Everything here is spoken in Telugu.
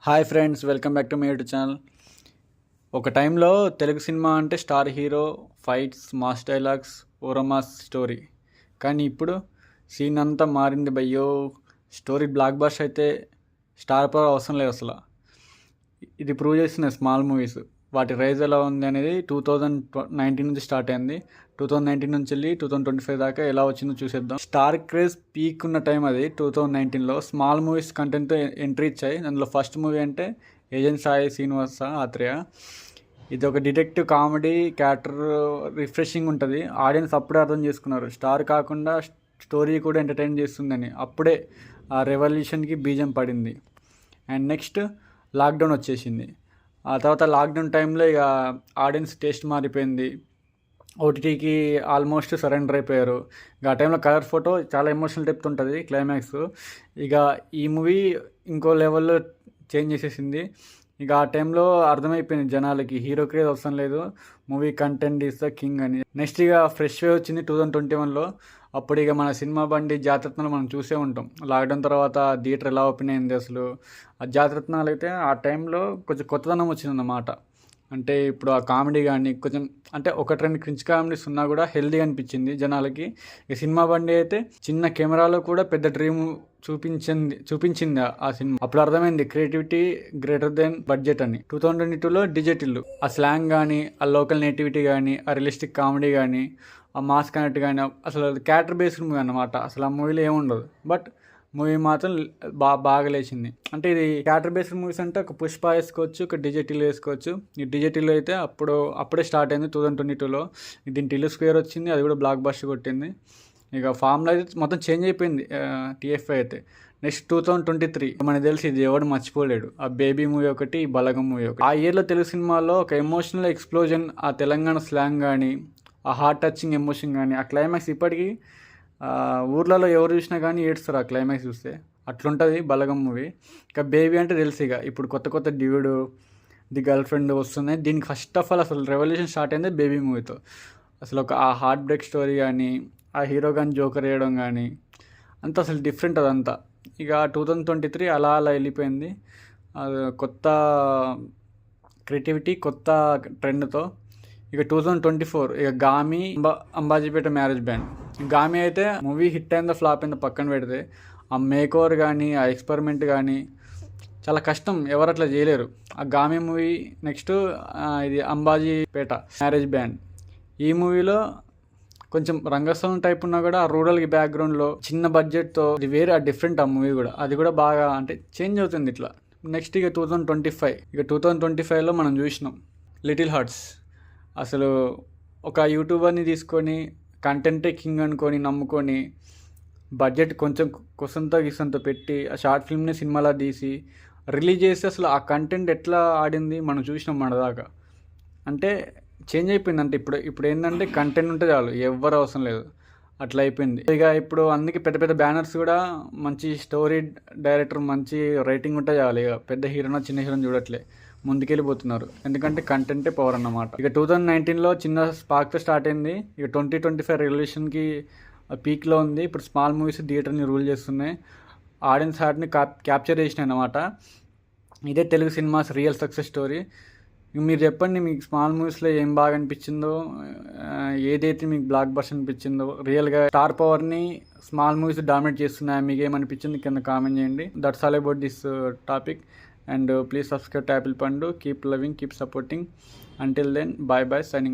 Hi friends, welcome back to my YouTube channel. ఒక టైంలో తెలుగు సినిమా అంటే star hero, fights, mass dialogues, ఓరమాస్ స్టోరీ. కానీ ఇప్పుడు సీన్ అంతా మారింది భయ్యో. స్టోరీ బ్లాక్ బస్టర్ అయితే స్టార్ పవర్ అవసరం లేదు అసలు. ఇది ప్రూవ్ చేసిన స్మాల్ మూవీస్ వాటి రైజ్ ఎలా ఉంది అనేది 2019 నుంచి స్టార్ట్ అయింది. 2019 నుంచి వెళ్ళి 2025 దాకా ఎలా వచ్చిందో చూసేద్దాం. స్టార్ క్రేజ్ పీక్ ఉన్న టైం అది 2019లో. స్మాల్ మూవీస్ కంటెంట్తో ఎంట్రీ ఇచ్చాయి. అందులో ఫస్ట్ మూవీ అంటే ఏజెంట్ సాయి శ్రీనివాస ఆత్రేయ. ఇది ఒక డిటెక్టివ్ కామెడీ క్యారెక్టర్, రిఫ్రెషింగ్ ఉంటుంది. ఆడియన్స్ అప్పుడే అర్థం చేసుకున్నారు స్టార్ కాకుండా స్టోరీ కూడా ఎంటర్టైన్ చేస్తుందని. అప్పుడే ఆ రెవల్యూషన్కి బీజం పడింది. అండ్ నెక్స్ట్ లాక్డౌన్ వచ్చేసింది. ఆ తర్వాత లాక్డౌన్ టైంలో ఇక ఆడియన్స్ టేస్ట్ మారిపోయింది. ఓటీటీకి ఆల్మోస్ట్ సరెండర్ అయిపోయారు. ఇక ఆ టైంలో కలర్ ఫోటో చాలా ఎమోషనల్ డెప్త్ ఉంటుంది క్లైమాక్స్. ఇక ఈ మూవీ ఇంకో లెవెల్లో చేంజ్ చేసేసింది. ఇక ఆ టైంలో అర్థమైపోయింది జనాలకి హీరో క్రేజ్ అవసరం లేదు, movie content is the king అని. నెక్స్ట్ ఇక ఫ్రెష్ వే వచ్చింది 2021లో. అప్పుడు ఇక మన సినిమా బండి జాతరత్నాలు మనం చూసే ఉంటాం. లాక్డౌన్ తర్వాత థియేటర్ ఎలా ఓపెన్ అయింది అసలు. ఆ జాతరత్నాలు అయితే ఆ టైంలో కొంచెం కొత్తదనం వచ్చిందన్నమాట. అంటే ఇప్పుడు ఆ కామెడీ కానీ కొంచెం అంటే ఒక రెండు క్రించ్ కామెడీస్ ఉన్నా కూడా హెల్దీగా అనిపించింది జనాలకి. ఇక సినిమా బండి అయితే చిన్న కెమెరాలో కూడా పెద్ద డ్రీమ్ చూపించింది ఆ సినిమా. అప్పుడు అర్థమైంది క్రియేటివిటీ గ్రేటర్ దెన్ బడ్జెట్ అని. 2022లో డిజిటల్ ఆ స్లాంగ్ కానీ, ఆ లోకల్ నేటివిటీ కానీ, ఆ రియలిస్టిక్ కామెడీ కానీ, ఆ మాస్ కనెక్ట్ కానీ, అసలు క్యారెక్టర్ బేస్డ్ మూవీ అన్నమాట. అసలు ఆ మూవీలో ఏముండదు, బట్ మూవీ మాత్రం బాగా లేచింది. అంటే ఇది క్యారెక్టర్ బేస్డ్ మూవీస్ అంటే ఒక పుష్ప వేసుకోవచ్చు, ఒక డిజిటల్ వేసుకోవచ్చు. ఈ డిజిటల్ అయితే అప్పుడే స్టార్ట్ అయింది 2022లో. దీని టిల్లు స్క్వేర్ వచ్చింది, అది కూడా బ్లాక్ బస్టర్ కొట్టింది. ఇక ఫామ్లో అయితే మొత్తం చేంజ్ అయిపోయింది టీఎఫ్ఐ అయితే. నెక్స్ట్ 2023 మనకు తెలిసి ఇది ఎవడు మర్చిపోలేడు. ఆ బేబీ మూవీ ఒకటి, బలగం మూవీ ఒకటి. ఆ ఇయర్లో తెలుగు సినిమాలో ఒక ఎమోషనల్ ఎక్స్ప్లోజన్, ఆ తెలంగాణ స్లాంగ్ కానీ, ఆ హార్ట్ టచింగ్ ఎమోషన్ కానీ, ఆ క్లైమాక్స్ ఇప్పటికీ ఊర్లలో ఎవరు చూసినా కానీ ఏడుస్తారు ఆ క్లైమాక్స్ చూస్తే. అట్లుంటుంది బలగం మూవీ. ఇక బేబీ అంటే తెలుసు, ఇక ఇప్పుడు కొత్త డ్యూడ్, ది గర్ల్ ఫ్రెండ్ వస్తున్నాయి. దీనికి ఫస్ట్ ఆఫ్ ఆల్ అసలు రెవల్యూషన్ స్టార్ట్ అయింది బేబీ మూవీతో. అసలు ఒక ఆ హార్ట్ బ్రేక్ స్టోరీ కానీ, ఆ హీరో కానీ జోకర్ వేయడం కానీ అంతా అసలు డిఫరెంట్ అదంతా. ఇక 2023 అలా వెళ్ళిపోయింది కొత్త క్రియేటివిటీ, కొత్త ట్రెండ్తో. ఇక 2024 ఇక గామి, అంబాజీపేట మ్యారేజ్ బ్యాండ్. గామి అయితే మూవీ హిట్ అయిందో ఫ్లాప్ అయిందో పక్కన పెడితే, ఆ మేక్ ఓవర్ కానీ, ఆ ఎక్స్పెరిమెంట్ కానీ చాలా కష్టం, ఎవరు అట్లా చేయలేరు. ఆ గామి మూవీ నెక్స్ట్ ఇది అంబాజీపేట మ్యారేజ్ బ్యాండ్. ఈ మూవీలో కొంచెం రంగస్థలం టైప్ ఉన్నా కూడా ఆ రూరల్ బ్యాక్గ్రౌండ్లో చిన్న బడ్జెట్తో ఇది వేరే డిఫరెంట్. ఆ మూవీ కూడా అది కూడా బాగా అంటే చేంజ్ అవుతుంది ఇట్లా. నెక్స్ట్ ఇక 2025లో మనం చూసినాం లిటిల్ హార్ట్స్. అసలు ఒక యూట్యూబర్ని తీసుకొని కంటెంటే కింగ్ అనుకొని నమ్ముకొని బడ్జెట్ కొంచెం గిసంతో పెట్టి ఆ షార్ట్ ఫిల్మ్ని సినిమాలా తీసి రిలీజ్ చేసి అసలు ఆ కంటెంట్ ఎట్లా ఆడింది మనం చూసినాం మన దాకా. అంటే చేంజ్ అయిపోయింది. అంటే ఇప్పుడు ఏంటంటే కంటెంట్ ఉంటే చాలు, ఎవ్వరు అవసరం లేదు, అట్లా అయిపోయింది. ఇక ఇప్పుడు అందుకే పెద్ద బ్యానర్స్ కూడా మంచి స్టోరీ డైరెక్టర్, మంచి రైటింగ్ ఉంటే చాలు. ఇక పెద్ద హీరోనో చిన్న హీరోని చూడట్లే, ముందుకెళ్ళిపోతున్నారు. ఎందుకంటే కంటెంటే పవర్ అన్నమాట. ఇక 2019లో చిన్న స్పార్క్తో స్టార్ట్ అయింది. ఇక 2025 రెవల్యూషన్కి పీక్లో ఉంది. ఇప్పుడు స్మాల్ మూవీస్ థియేటర్ని రూల్ చేస్తున్నాయి, ఆడియన్స్ హార్ట్ని క్యాప్చర్ చేసినాయి అన్నమాట. ఇదే Telugu cinemas real success story. మీరు చెప్పండి, మీకు స్మాల్ మూవీస్లో ఏం బాగా అనిపించిందో, ఏదైతే మీకు బ్లాక్ బస్టర్ అనిపించిందో. రియల్గా స్టార్ పవర్ని స్మాల్ మూవీస్ డామినేట్ చేస్తున్నాయి, మీకు ఏమనిపించింది కింద కామెంట్ చేయండి. That's all about this topic. And please subscribe to Apple Pandu. Keep loving, keep supporting. Until then, bye signing off.